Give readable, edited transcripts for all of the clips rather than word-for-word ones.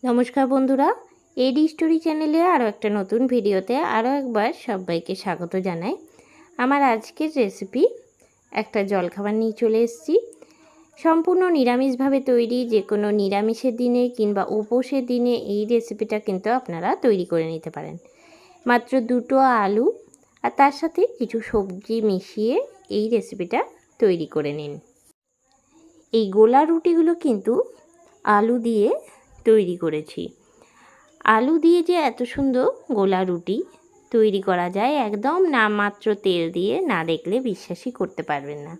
নমস্কার বন্ধুরা, এডি স্টোরি চ্যানেলে আরও একটা নতুন ভিডিওতে আরও একবার সবাইকে স্বাগত জানাই। আমার আজকের রেসিপি একটা জলখাবার নিয়ে চলে এসেছি। সম্পূর্ণ নিরামিষভাবে তৈরি, যে কোনো নিরামিষের দিনে কিংবা উপোসের দিনে এই রেসিপিটা কিন্তু আপনারা তৈরি করে নিতে পারেন। মাত্র দুটো আলু আর তার সাথে কিছু সবজি মিশিয়ে এই রেসিপিটা তৈরি করে নিন। এই গোলা রুটিগুলো কিন্তু আলু দিয়ে তৈরি করেছি। আলু দিয়ে যে এত সুন্দর গোলা রুটি তৈরি করা যায় একদম নামমাত্র তেল দিয়ে না দেখলে বিশ্বাসই করতে পারবেন না।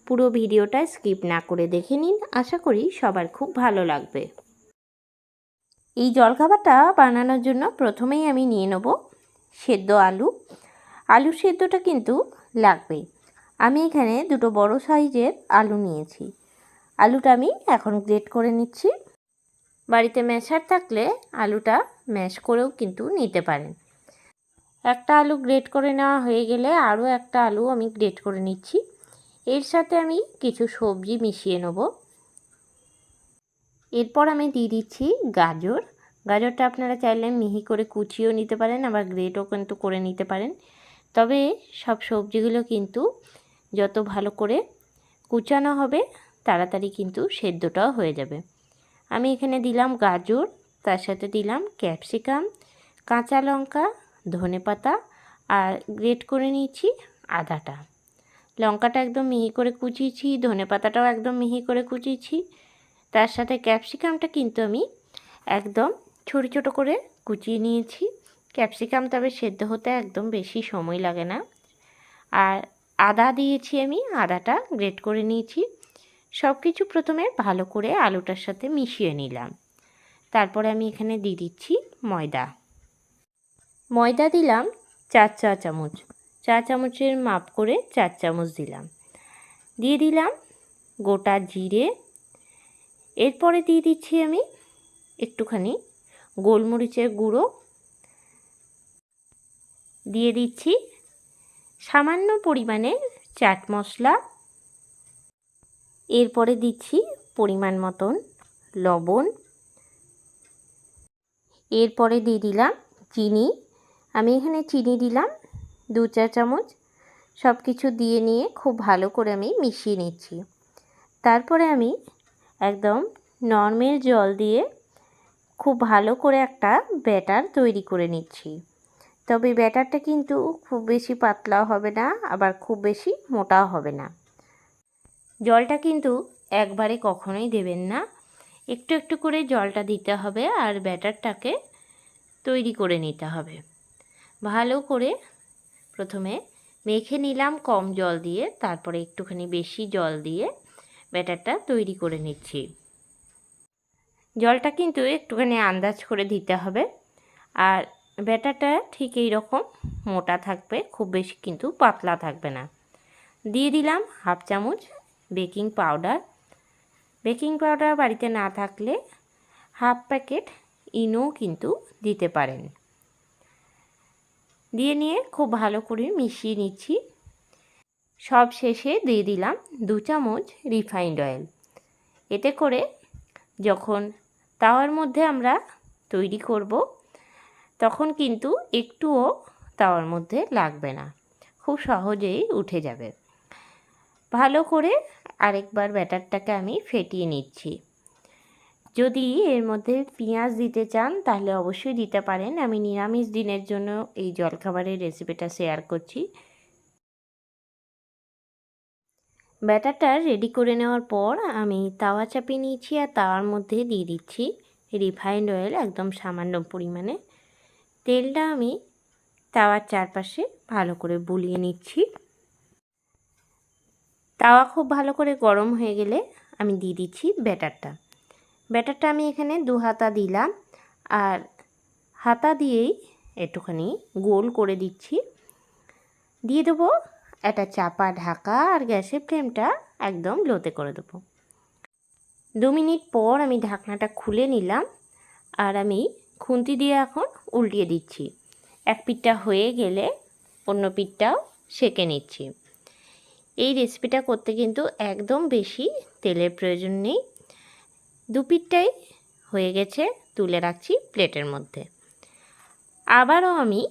পুরো ভিডিওটা স্কিপ না করে দেখে নিন, আশা করি সবার খুব ভালো লাগবে। এই জলখাবারটা বানানোর জন্য প্রথমেই আমি নিয়ে নেব সেদ্ধ আলু। আলু সেদ্ধটা কিন্তু লাগবে। আমি এখানে দুটো বড় সাইজের আলু নিয়েছি। আলুটা আমি এখন গ্রেট করে নিচ্ছি। বাড়িতে ম্যাশার থাকলে আলুটা ম্যাশ করেও কিন্তু নিতে পারেন। একটা আলু গ্রেট করে নেওয়া হয়ে গেলে আরও একটা আলু আমি গ্রেট করে নিচ্ছি। এর সাথে আমি কিছু সবজি মিশিয়ে নেব। এরপর আমি দিয়ে দিচ্ছি গাজর। গাজরটা আপনারা চাইলে মিহি করে কুচিয়েও নিতে পারেন, আবার গ্রেটও কিন্তু করে নিতে পারেন। তবে সব সবজিগুলো কিন্তু যত ভালো করে কুচানো হবে তাড়াতাড়ি কিন্তু সেদ্ধটাও হয়ে যাবে। আমি এখানে দিলাম গাজর, তার সাথে দিলাম ক্যাপসিকাম, কাঁচা লঙ্কা, ধনেপাতা আর গ্রেট করে নিয়েছি আদাটা। লঙ্কাটা একদম মিহি করে কুচিয়েছি, ধনেপাতাটাও একদম মিহি করে কুচিয়েছি। তার সাথে ক্যাপসিকামটা কিন্তু আমি একদম ছোটো ছোটো করে কুচিয়ে নিয়েছি। ক্যাপসিকাম তবে সেদ্ধ হতে একদম বেশি সময় লাগে না। আর আদা দিয়েছি, আমি আদাটা গ্রেট করে নিয়েছি। সব কিছু প্রথমে ভালো করে আলুটার সাথে মিশিয়ে নিলাম। তারপরে আমি এখানে দিয়ে দিচ্ছি ময়দা। ময়দা দিলাম 4 চা চামচ, 4 চামচের মাপ করে 4 চামচ দিলাম। দিয়ে দিলাম গোটা জিরে। এরপরে দিয়ে দিচ্ছি আমি একটুখানি গোলমরিচের গুঁড়ো, দিয়ে দিচ্ছি সামান্য পরিমাণে চাট মশলা। এরপরে দিচ্ছি পরিমাণ মতন লবণ। এরপরে দিয়ে দিলাম চিনি। আমি এখানে চিনি দিলাম 2 চা চামচ। সব কিছু দিয়ে নিয়ে খুব ভালো করে আমি মিশিয়ে নিচ্ছি। তারপরে আমি একদম নরমাল জল দিয়ে খুব ভালো করে একটা ব্যাটার তৈরি করে নিচ্ছি। তবে ব্যাটারটা কিন্তু খুব বেশি পাতলাও হবে না, আবার খুব বেশি মোটাও হবে না। জলটা কিন্তু একবারে কখনোই দেবেন না, একটু একটু করে জলটা দিতে হবে আর ব্যাটারটাকে তৈরি করে নিতে হবে। ভালো করে প্রথমে মেখে নিলাম কম জল দিয়ে, তারপরে একটুখানি বেশি জল দিয়ে ব্যাটারটা তৈরি করে নিচ্ছি। জলটা কিন্তু একটুখানি আন্দাজ করে দিতে হবে। আর ব্যাটারটা ঠিক এই রকম মোটা থাকবে, খুব বেশি কিন্তু পাতলা থাকবে না। দিয়ে দিলাম হাফ চামচ বেকিং পাউডার। বেকিং পাউডার বাড়িতে না থাকলে হাফ প্যাকেট ইনো কিন্তু দিতে পারেন। দিয়ে নিয়ে খুব ভালো করে মিশিয়ে নিচ্ছি। সব শেষে দিয়ে দিলাম 2 চামচ রিফাইন্ড অয়েল। এতে করে যখন তাওয়ার মধ্যে আমরা তৈরি করব তখন কিন্তু একটুও তাওয়ার মধ্যে লাগবে না, খুব সহজেই উঠে যাবে। ভালো করে আরেকবার ব্যাটারটাকে আমি ফেটিয়ে নিচ্ছি। যদি এর মধ্যে পেঁয়াজ দিতে চান তাহলে অবশ্যই দিতে পারেন। আমি নিরামিষ দিনের জন্য এই জলখাবারের রেসিপিটা শেয়ার করছি। ব্যাটারটা রেডি করে নেওয়ার পর আমি তাওয়া চাপিয়ে নিয়েছি আর তাওয়ার মধ্যে দিয়ে দিচ্ছি রিফাইন্ড অয়েল একদম সামান্য পরিমাণে। তেলটা আমি তাওয়ার চারপাশে ভালো করে বুলিয়ে নিচ্ছি। তাওয়া খুব ভালো করে গরম হয়ে গেলে আমি দিয়ে দিচ্ছি ব্যাটারটা। ব্যাটারটা আমি এখানে 2 হাতা দিলাম আর হাতা দিয়েই একটুখানি গোল করে দিচ্ছি। দিয়ে দেবো একটা চাপা ঢাকা আর গ্যাসের ফ্লেমটা একদম লোতে করে দেবো। 2 মিনিট পর আমি ঢাকনাটা খুলে নিলাম আর আমি খুন্তি দিয়ে এখন উল্টিয়ে দিচ্ছি। এক পিঠটা হয়ে গেলে অন্য পিঠটাও সেঁকে নিচ্ছি। এই রেসিপিটা করতে কিন্তু একদম বেশি তেলের প্রয়োজন নেই। 2 পিঠটাই হয়ে গেছে, তুলে রাখছি প্লেটের মধ্যে। আবারও আমি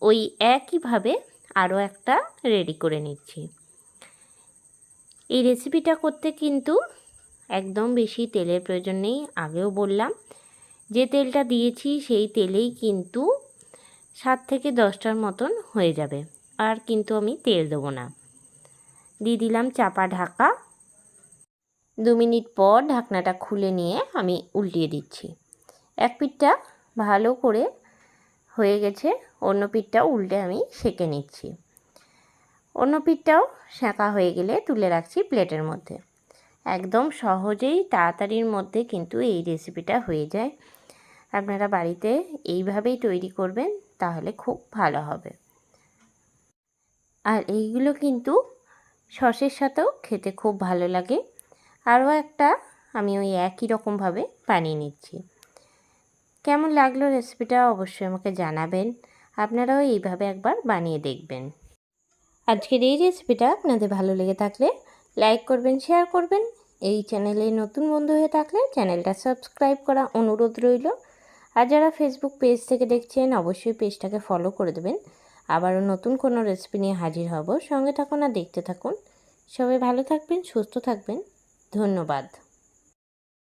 ওই একইভাবে আরও একটা রেডি করে নিচ্ছি। এই রেসিপিটা করতে কিন্তু একদম বেশি তেলের প্রয়োজন নেই। আগেও বললাম, যে তেলটা দিয়েছি সেই তেলেই কিন্তু 7 থেকে 10টার মতন হয়ে যাবে। আর কিন্তু আমি তেল দেবো না। দিয়ে দিলাম চাপা ঢাকা। 2 মিনিট পর ঢাকনাটা খুলে নিয়ে আমি উল্টিয়ে দিচ্ছি। এক পিঠটা ভালো করে হয়ে গেছে, অন্য পিঠটাও উল্টে আমি সেঁকে নিচ্ছি। অন্য পিঠটাও সেঁকা হয়ে গেলে তুলে রাখছি প্লেটের মধ্যে। একদম সহজেই তাড়াতাড়ির মধ্যে কিন্তু এই রেসিপিটা হয়ে যায়। আপনারা বাড়িতে এইভাবেই তৈরি করবেন, তাহলে খুব ভালো হবে। আর এইগুলো কিন্তু সসের সাথেও খেতে খুব ভালো লাগে। আরও একটা আমি ওই একই রকমভাবে বানিয়ে নিচ্ছি। কেমন লাগলো রেসিপিটা অবশ্যই আমাকে জানাবেন। আপনারাও এইভাবে একবার বানিয়ে দেখবেন। আজকের এই রেসিপিটা আপনাদের ভালো লেগে থাকলে লাইক করবেন, শেয়ার করবেন। এই চ্যানেলে নতুন বন্ধু হয়ে থাকলে চ্যানেলটা সাবস্ক্রাইব করা অনুরোধ রইল। আর যারা ফেসবুক পেজ থেকে দেখছেন অবশ্যই পেজটাকে ফলো করে দেবেন। আবারও নতুন কোনো রেসিপি নিয়ে হাজির হব। সঙ্গে থাকুন আর দেখতে থাকুন। সবাই ভালো থাকবেন, সুস্থ থাকবেন। ধন্যবাদ।